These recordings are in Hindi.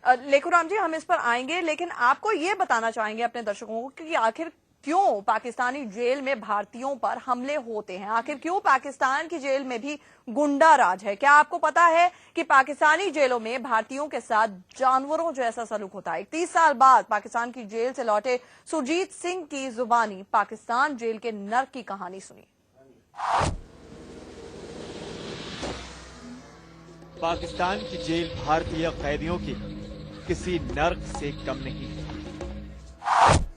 लेखुराम जी, हम इस पर आएंगे, लेकिन आपको ये बताना चाहेंगे अपने दर्शकों को कि आखिर क्यों पाकिस्तानी जेल में भारतीयों पर हमले होते हैं? आखिर क्यों पाकिस्तान की जेल में भी गुंडा राज है? क्या आपको पता है कि पाकिस्तानी जेलों में भारतीयों के साथ जानवरों जैसा सलूक होता है? 30 साल बाद पाकिस्तान की जेल से लौटे सुरजीत सिंह की जुबानी पाकिस्तान जेल के नर्क की कहानी सुनी। पाकिस्तान की जेल भारतीय कैदियों के किसी नर्क से कम नहीं है।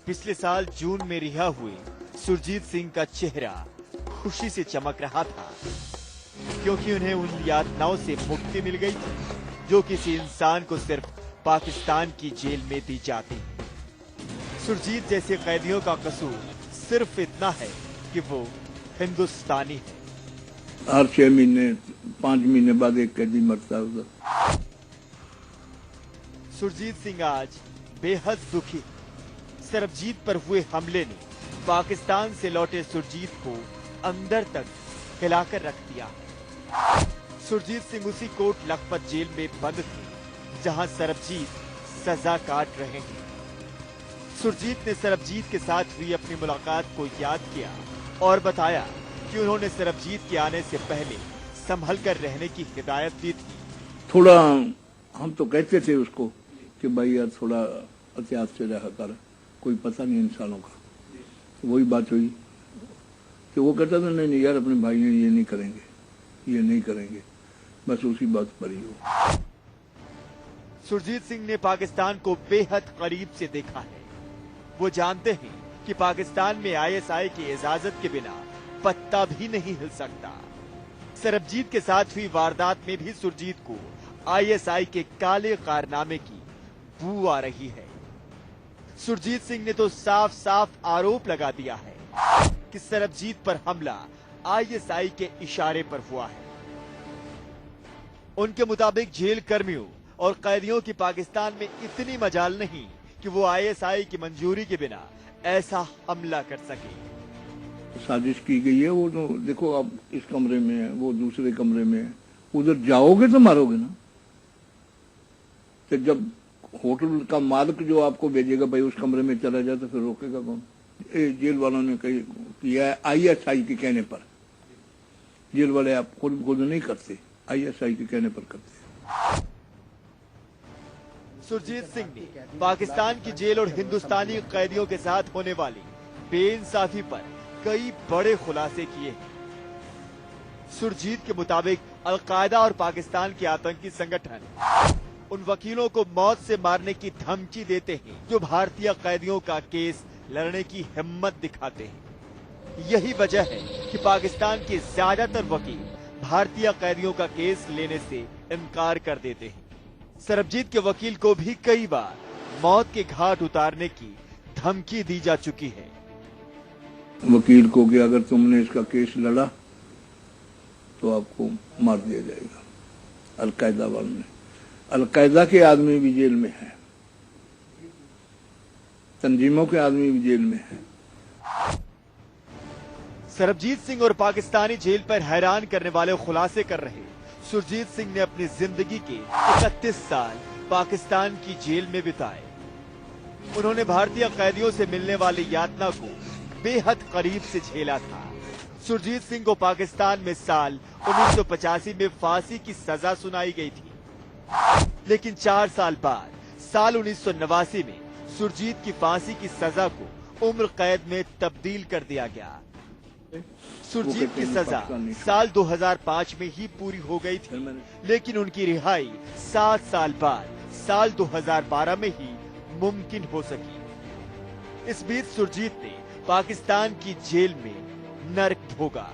पिछले साल जून में रिहा हुए सुरजीत सिंह का चेहरा खुशी से चमक रहा था, क्योंकि उन्हें उन यातनाओं से मुक्ति मिल गई थी जो किसी इंसान को सिर्फ पाकिस्तान की जेल में दी जाती है। सुरजीत जैसे कैदियों का कसूर सिर्फ इतना है कि वो हिंदुस्तानी है। हर 6 महीने 5 महीने बाद एक कैदी मरता है उधर। सुरजीत सिंह आज बेहद दुखी। सरबजीत पर हुए हमले ने पाकिस्तान से लौटे सुरजीत को अंदर तक हिलाकर रख दिया। सुरजीत सिंह उसी कोट लखपत जेल में बंद थे जहां सरबजीत सजा काट रहे हैं। सुरजीत ने सरबजीत के साथ हुई अपनी मुलाकात को याद किया और बताया कि उन्होंने सरबजीत के आने से पहले संभल कर रहने की हिदायत दी थी। थोड़ा हम तो कहते थे उसको कि भाई यार थोड़ा एहतियात से रहा कर, कोई पता नहीं इंसानों का। तो वही बात हुई कि वो कहता था नहीं यार अपने भाई ने ये नहीं करेंगे, बस उसी बात पर ही हो। सुरजीत सिंह ने पाकिस्तान को बेहद करीब से देखा है। वो जानते हैं कि पाकिस्तान में ISI की इजाजत के बिना पत्ता भी नहीं हिल सकता। सरबजीत के साथ हुई वारदात में भी सुरजीत को ISI के काले कारनामे की बू आ रही है। सुरजीत सिंह ने तो साफ साफ आरोप लगा दिया है कि सरबजीत पर हमला ISI के इशारे पर हुआ है। उनके मुताबिक जेल कर्मियों और कैदियों की पाकिस्तान में इतनी मजाल नहीं कि वो ISI की मंजूरी के बिना ऐसा हमला कर सके। साजिश की गई है। वो तो देखो आप इस कमरे में है, वो दूसरे कमरे में है, उधर जाओगे तो मारोगे ना। तो जब होटल का मालिक जो आपको भेजेगा भाई उस कमरे में चला जाए तो फिर रोकेगा कौन? जेल वालों ने किया है ISI के कहने पर। जेल वाले आप खुद नहीं करते, ISI के कहने पर करते। सुरजीत सिंह ने पाकिस्तान की जेल और हिंदुस्तानी कैदियों के साथ होने वाली बेइंसाफी पर कई बड़े खुलासे किए हैं। सुरजीत के मुताबिक अलकायदा और पाकिस्तान के आतंकी संगठन उन वकीलों को मौत से मारने की धमकी देते हैं जो भारतीय कैदियों का केस लड़ने की हिम्मत दिखाते हैं। यही वजह है कि पाकिस्तान के ज्यादातर वकील भारतीय कैदियों का केस लेने से इनकार कर देते हैं। सरबजीत के वकील को भी कई बार मौत के घाट उतारने की धमकी दी जा चुकी है। वकील को कि अगर तुमने इसका केस लड़ा तो आपको मार दिया जाएगा। अलकायदा वालों ने, अलकायदा के आदमी भी जेल में है, तंजीमों के आदमी भी जेल में है। सरबजीत सिंह और पाकिस्तानी जेल पर हैरान करने वाले खुलासे कर रहे सुरजीत सिंह ने अपनी जिंदगी के 31 साल पाकिस्तान की जेल में बिताए। उन्होंने भारतीय कैदियों से मिलने वाली यातना को बेहद करीब से झेला था। सुरजीत सिंह को पाकिस्तान में साल 1985 में फांसी की सजा सुनाई गई थी, लेकिन 4 साल बाद साल 1989 में सुरजीत की फांसी की सजा को उम्र कैद में तब्दील कर दिया गया। सुरजीत की सजा साल 2005 में ही पूरी हो गई थी, लेकिन उनकी रिहाई 7 साल बाद साल 2012 में ही मुमकिन हो सकी। इस बीच सुरजीत ने पाकिस्तान की जेल में नर्क भोगा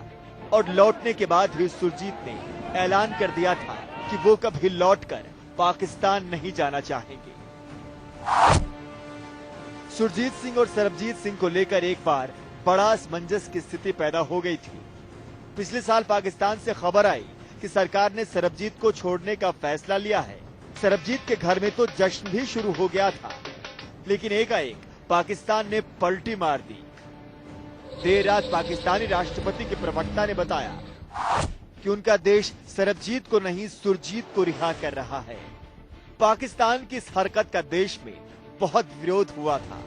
और लौटने के बाद ही सुरजीत ने ऐलान कर दिया था कि वो कभी लौटकर पाकिस्तान नहीं जाना चाहेंगे। सुरजीत सिंह और सरबजीत सिंह को लेकर एक बार बड़ा असमंजस की स्थिति पैदा हो गई थी। पिछले साल पाकिस्तान से खबर आई कि सरकार ने सरबजीत को छोड़ने का फैसला लिया है। सरबजीत के घर में तो जश्न भी शुरू हो गया था, लेकिन एकाएक पाकिस्तान ने पलटी मार दी। देर रात पाकिस्तानी राष्ट्रपति के प्रवक्ता ने बताया कि उनका देश सरबजीत को नहीं सुरजीत को रिहा कर रहा है। पाकिस्तान की इस हरकत का देश में बहुत विरोध हुआ था,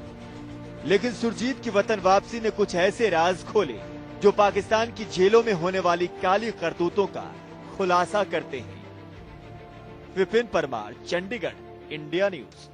लेकिन सुरजीत की वतन वापसी ने कुछ ऐसे राज खोले जो पाकिस्तान की जेलों में होने वाली काली करतूतों का खुलासा करते हैं। Vipin Parmar, Chandigarh, India news.